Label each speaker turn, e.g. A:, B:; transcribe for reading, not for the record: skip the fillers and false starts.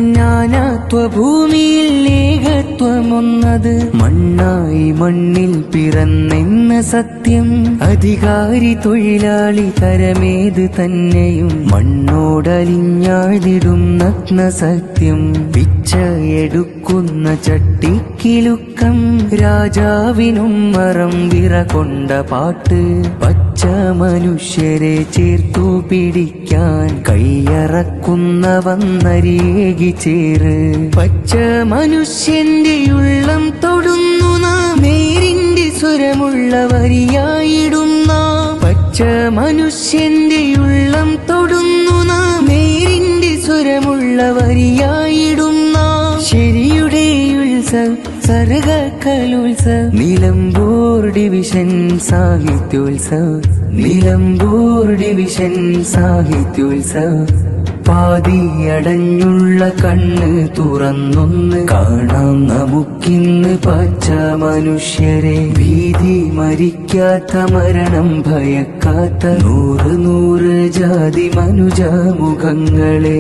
A: നാനാത്വഭൂമിയിൽ ഏകത്വമൊന്നത് മണ്ണായി മണ്ണിൽ പിറന്നെന്ന സത്യം അധികാരി തൊഴിലാളി തരമേത് തന്നെയും മണ്ണോടലിഞ്ഞാഴ്ന്നിടും നഗ്ന സത്യം പിച്ചയെടുക്കുന്ന ചട്ടിക്കിലുക്കം രാജാവിനും മറം വിറകൊണ്ട പാട്ട് പച്ച മനുഷ്യരെ ചേർത്തു പിടിക്കാൻ കൈയറക്കുന്ന വന്നരികി ചേറ് പച്ച മനുഷ്യന്റെ ഉള്ളം തൊടുന്നു നാം നേരിന്റെ സ്വരമുള്ള വരിയായിടും നാം പച്ച മനുഷ്യന്റെ ഉള്ളം തൊടുന്നു നാം നേരിന്റെ സ്വരമുള്ള വരിയായിടും നാം ശരിയുടെ ഉത്സവം സർഗ കലോത്സവം നിലമ്പൂർ ഡിവിഷൻ സാഹിത്യോത്സവം നിലമ്പൂർ ഡിവിഷൻ സാഹിത്യോത്സവം പാതിയടഞ്ഞുള്ള കണ്ണ് തുറന്നൊന്ന് കാണാം നമുക്കിന്ന് പച്ച മനുഷ്യരെ ഭീതി മരിക്കാത്ത മരണം ഭയക്കാത്ത 100 ജാതി മനുജ മുഖങ്ങളെ